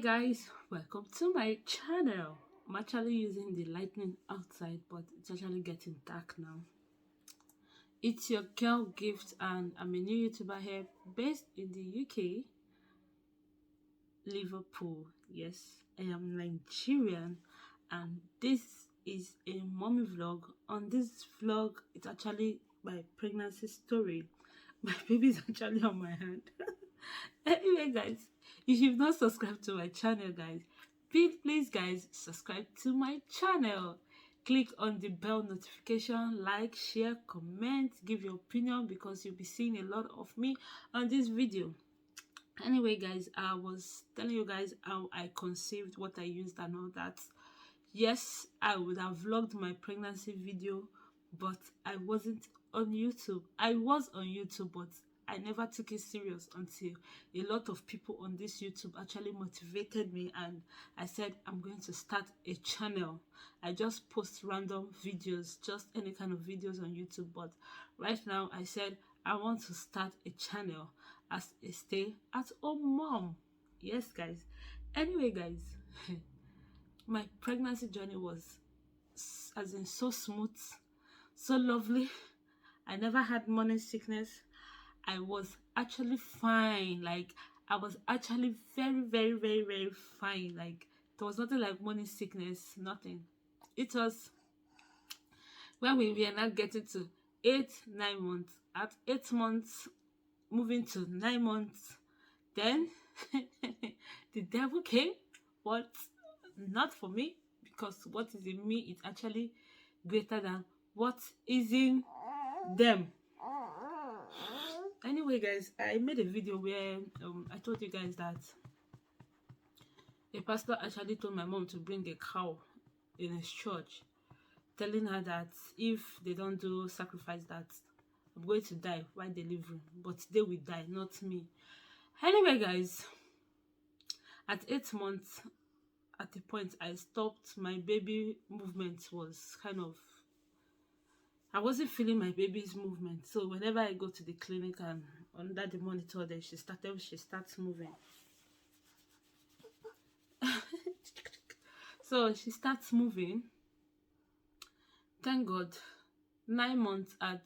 Guys, welcome to my channel. I'm actually using the lightning outside, but it's actually getting dark now. It's your girl Gift, and I'm a new YouTuber here based in the UK, Liverpool. Yes, I am Nigerian, and this is a mommy vlog. On this vlog, it's actually my pregnancy story. My baby is actually on my hand. Anyway, guys, if you've not subscribed to my channel, guys, please guys subscribe to my channel. Click on the bell notification, like, share, comment, give your opinion, because you'll be seeing a lot of me on this video. Anyway, guys, I was telling you guys how I conceived, what I used and all that. Yes, I would have vlogged my pregnancy video, but I wasn't on YouTube. I was on YouTube, but I never took it serious until a lot of people on this YouTube actually motivated me, and I said I'm going to start a channel. I just post random videos, just any kind of videos on YouTube, but right now I said I want to start a channel as a stay-at-home mom. Yes, guys. Anyway, guys, my pregnancy journey was as in so smooth, so lovely. I never had morning sickness. I was actually fine. Like, I was actually very fine. Like, there was nothing like morning sickness, nothing. It was when we were now getting to 8 9 months. At 8 months, moving to 9 months, then the devil came, but not for me, because what is in me is actually greater than what is in them. Anyway, guys, I made a video where I told you guys that a pastor actually told my mom to bring a cow in his church, telling her that if they don't do sacrifice, that I'm going to die while delivering, but they will die, not me. Anyway, guys, at 8 months, at the point I stopped, my baby movement was kind of, I wasn't feeling my baby's movement. So whenever I go to the clinic and under the monitor there, she starts moving. So she starts moving. Thank God. 9 months at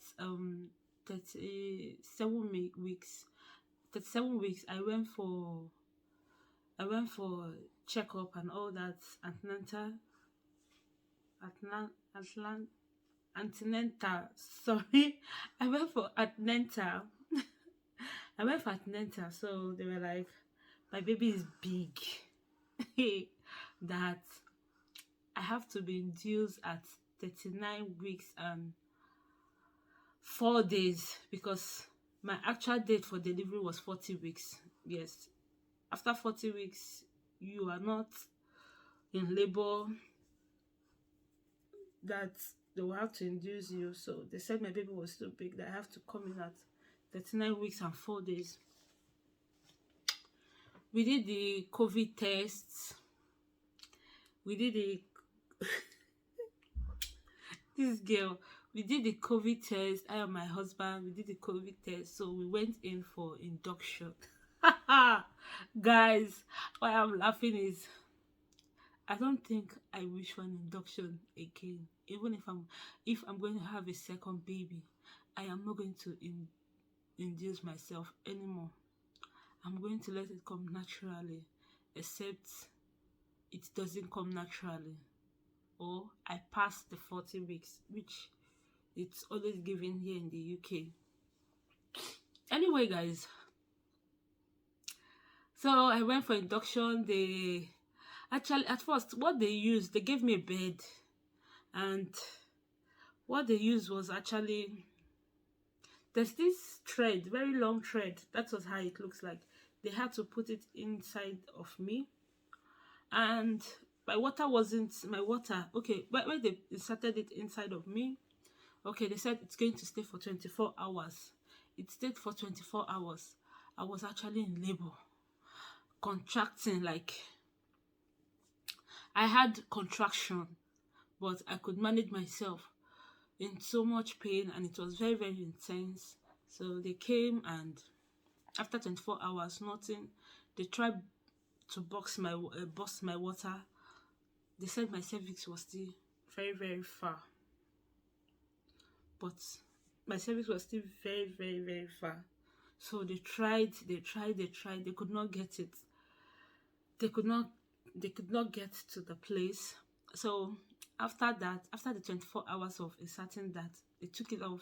37 weeks. 37 weeks, I went for checkup and all that, antenatal. Sorry, I went for antenatal. I went for antenatal. So they were like, my baby is big. That I have to be induced at 39 weeks and 4 days, because my actual date for delivery was 40 weeks. Yes, after 40 weeks, you are not in labor, that they will have to induce you. So they said my baby was too big, that I have to come in at 39 weeks and 4 days. We did the COVID tests. We did the this girl, we did the COVID test. I and my husband, we did the COVID test. So we went in for induction. Guys, why I'm laughing is, I don't think I wish for an induction again. Even if I'm going to have a second baby, I am not going to induce myself anymore. I'm going to let it come naturally, except it doesn't come naturally, or I pass the 40 weeks, which it's always given here in the UK. Anyway, guys, so I went for induction. They actually, at first, what they used, they gave me a bed, and what they used was actually, there's this thread, very long thread. That was how it looks like. They had to put it inside of me, and my water wasn't my water. Okay, but when they inserted it inside of me, okay, they said it's going to stay for 24 hours. It stayed for 24 hours. I was actually in labor, contracting. Like, I had contraction, but I could manage myself. In so much pain, and it was very intense. So they came, and after 24 hours, nothing. They tried to box my water. They said my cervix was still very, very far, but my cervix was still very, very, very far. So they tried, they could not get it. They could not, get to the place. So after that, after the 24 hours of inserting that, they took it off.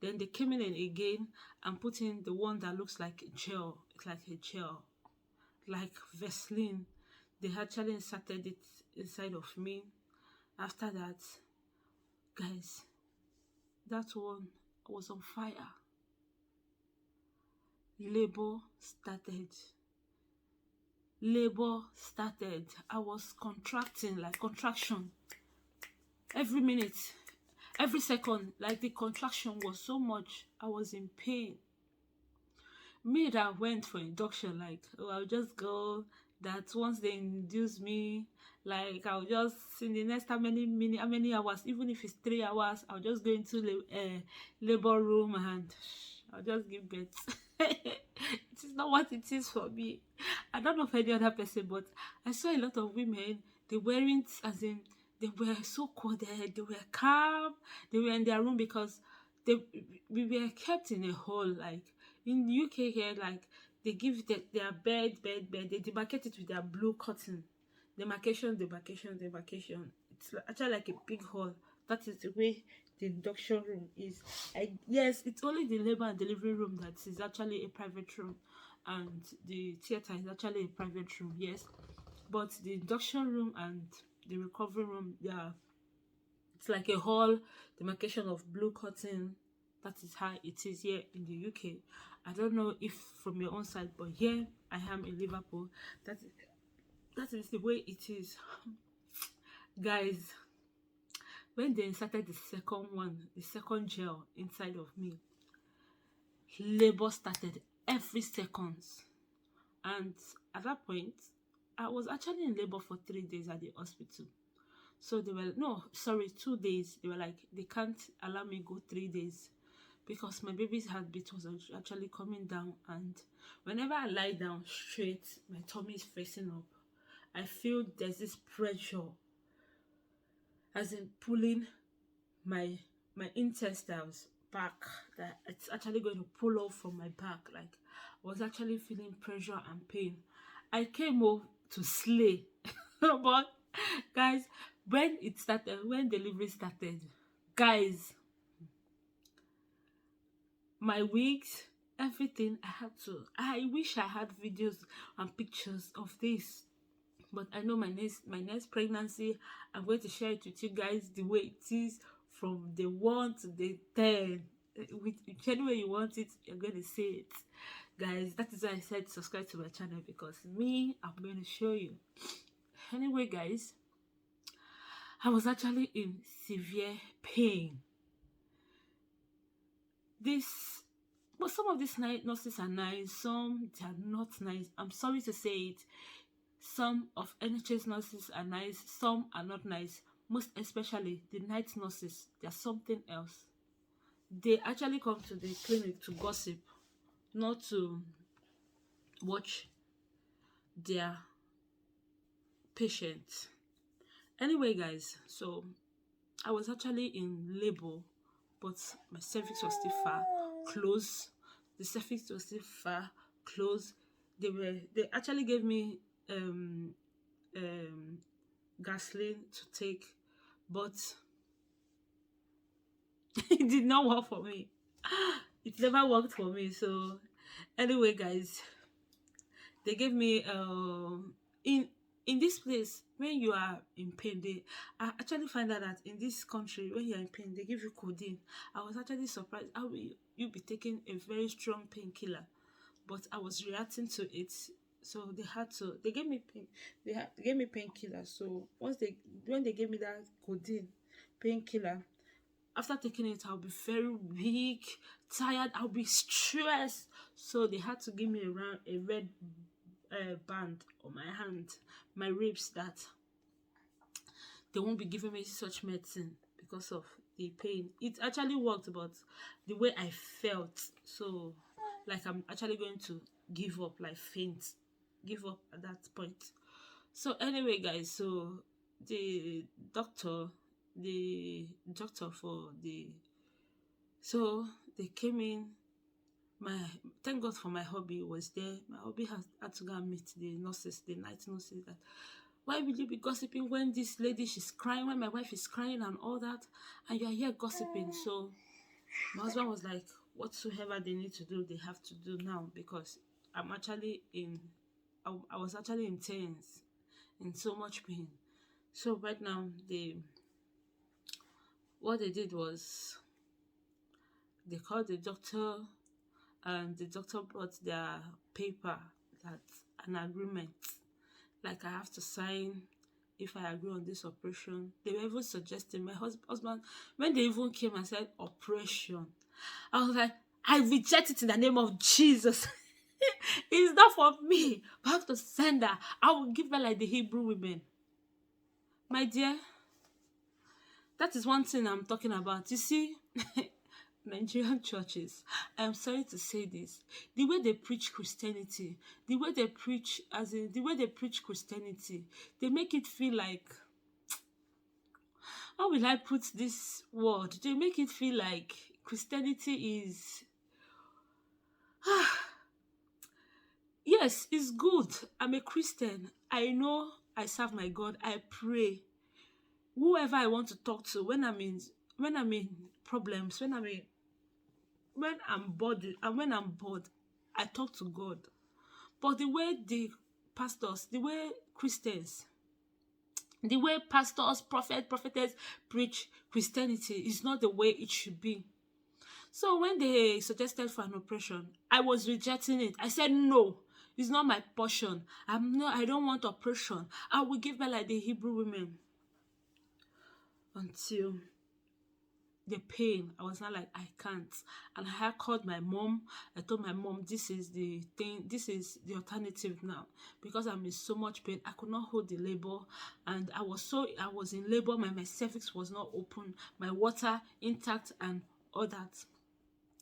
Then they came in again and put in the one that looks like gel. It's like a gel, like Vaseline. They actually inserted it inside of me. After that, guys, that one was on fire. Labor started. Labor started. I was contracting, like contraction. Every minute, every second, like the contraction was so much. I was in pain. Me that went for induction, like, oh, I'll just go. That once they induce me, like, I'll just, in the next how many hours, even if it's 3 hours, I'll just go into the labor room and I'll just give birth. It is not what it is for me. I don't know for any other person, but I saw a lot of women, they weren't, as in, they were so coded, they were calm, they were in their room because we were kept in a hole. Like in the UK here, like they give their bed, they demarcate it with their blue cotton. Demarcation. It's actually like a big hall. That is the way the induction room is. Yes, it's only the labor and delivery room that is actually a private room, and the theater is actually a private room. Yes, but the induction room and the recovery room, yeah, it's like a hall, demarcation of blue cotton. That is how it is here in the UK. I don't know if from your own side, but here I am in Liverpool. That is the way it is. Guys, when they inserted the second gel inside of me, labor started every second. And at that point, I was actually in labor for 3 days at the hospital. So they were, no, sorry, 2 days. They were like, they can't allow me go 3 days because my baby's heartbeat was actually coming down. And whenever I lie down straight, my tummy is facing up. I feel there's this pressure, as in pulling my intestines back, that it's actually going to pull off from my back. Like I was actually feeling pressure and pain. I came home to slay. But guys, when delivery started, guys, my wigs, everything, I wish I had videos and pictures of this. But I know my next pregnancy, I'm going to share it with you guys the way it is from the 1 to the 10. With any way you want it, you're going to see it. Guys, that is why I said subscribe to my channel, because me, I'm going to show you. Anyway, guys, I was actually in severe pain. But some of these nurses are nice, some they are not nice. I'm sorry to say it. Some of NHS nurses are nice, some are not nice. Most especially the night nurses, they're something else. They actually come to the clinic to gossip, not to watch their patients. Anyway, guys, so I was actually in labor, but my cervix was still far close. The cervix was still far close. They actually gave me gasoline to take, but it did not work for me. It never worked for me. So anyway, guys, they gave me in this place, when you are in pain, I actually find out that in this country, when you're in pain, they give you codeine. I was actually surprised how you be taking a very strong painkiller, but I was reacting to it. So they gave me painkiller. So when they gave me that codeine painkiller, after taking it, I'll be very weak, tired, I'll be stressed. So they had to give me a red band on my hand, my ribs, that they won't be giving me such medicine because of the pain. It actually worked, but the way I felt, so like I'm actually going to give up, like faint. give up at that point. So anyway, guys, so the doctor, the doctor for the so they came in. My Thank God for my hubby was there. My hubby had to go and meet the nurses, the night nurses. That why will you be gossiping when this lady she's crying, when my wife is crying and all that, and you are here gossiping? So my husband was like, whatsoever they need to do, they have to do now, because I'm actually in. I was actually intense, in so much pain. So right now, what they did was they called the doctor, and the doctor brought their paper, that an agreement, like I have to sign if I agree on this operation. They were even suggesting my husband, when they even came and said operation, I was like, I reject it in the name of Jesus. It's not for me, but I have to send her. I will give her like the Hebrew women. My dear, that is one thing I'm talking about. You see, Nigerian churches, I'm sorry to say this, the way they preach Christianity, the way they preach, as in the way they preach Christianity, they make it feel like, how will I put this word? They make it feel like Christianity is, yes, it's good. I'm a Christian. I know I serve my God. I pray. Whoever I want to talk to when I'm in problems, when I'm bored, and when I'm bored, I talk to God. But the way the pastors, the way Christians, the way pastors, prophetess preach Christianity is not the way it should be. So when they suggested for an operation, I was rejecting it. I said no. It's not my portion. I don't want operation. I will give birth like the Hebrew women. Until the pain, I was not like, I can't. And I called my mom. I told my mom, this is the thing, this is the alternative now, because I'm in so much pain. I could not hold the labor, and I was in labor. My cervix was not open, my water intact and all that.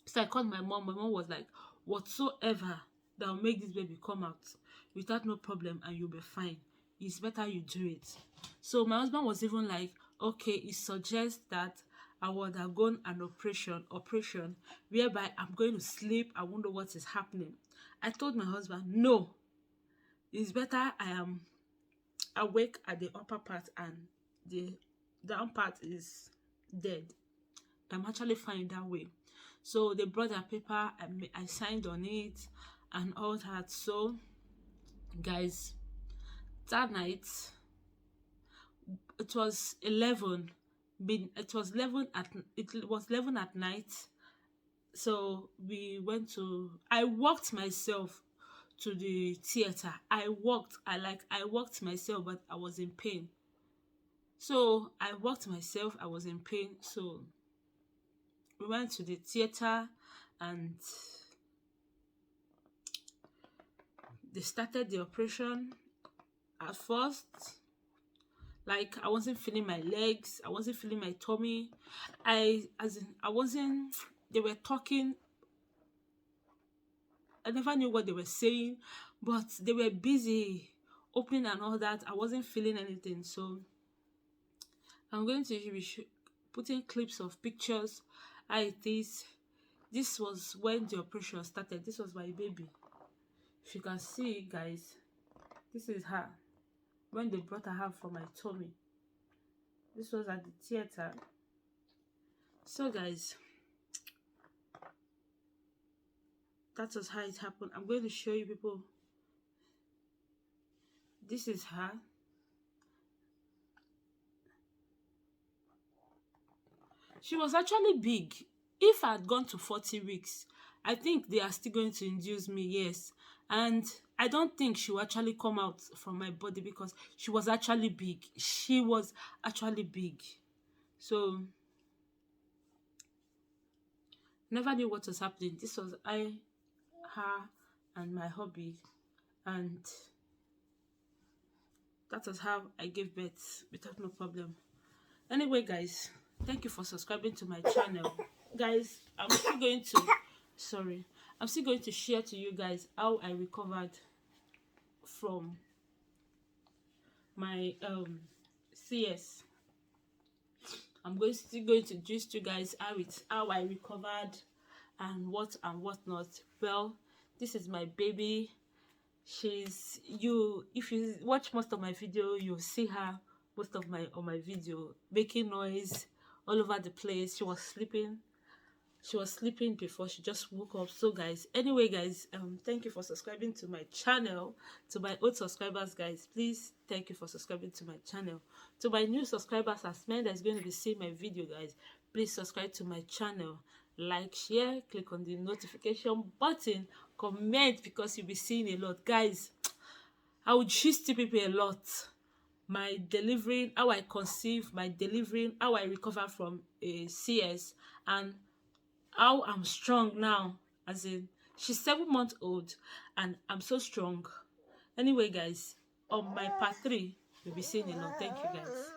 So I called my mom. My mom was like, whatsoever that will make this baby come out without no problem and you'll be fine, it's better you do it. So my husband was even like, okay, it suggests that I would have gone an operation whereby I'm going to sleep. I wonder what is happening. I told my husband, no, it's better I am awake at the upper part and the down part is dead. I'm actually fine that way. So they brought their paper. I signed on it and all that. So guys, that night, it was 11. It was 11 at night. So we went to. I walked myself to the theater. I walked myself, but I was in pain. So I walked myself. I was in pain. So we went to the theater, and they started the operation. At first, like, I wasn't feeling my legs, I wasn't feeling my tummy. I wasn't. They were talking. I never knew what they were saying, but they were busy opening and all that. I wasn't feeling anything. So I'm going to be putting clips of pictures. This was when the operation started. This was my baby. If you can see, guys, this is her when they brought her out from my tummy. This was at the theater. So guys, that was how it happened. I'm going to show you people. This is her. She was actually big. If I had gone to 40 weeks, I think they are still going to induce me, yes. And I don't think she will actually come out from my body because she was actually big. She was actually big. So, never knew what was happening. This was her, and my hubby. And that was how I gave birth without no problem. Anyway, guys, thank you for subscribing to my channel. Guys, I'm still going to share to you guys how I recovered from my CS. I'm still going to gist you guys how I recovered and what not. Well, this is my baby. She's if you watch most of my video, you'll see her most of my on my video making noise all over the place. She was sleeping before she just woke up. So guys, anyway guys, thank you for subscribing to my channel. To my old subscribers guys, please thank you for subscribing to my channel. To my new subscribers, as men that's going to be seeing my video guys, please subscribe to my channel, like, share, click on the notification button, comment, because you'll be seeing a lot guys. I would choose to people a lot. My delivering, how I conceive, my delivering, how I recover from a CS, and how I'm strong now. As in, she's 7 months old and I'm so strong. Anyway guys, on my part 3 you'll be seeing a lot. Thank you guys.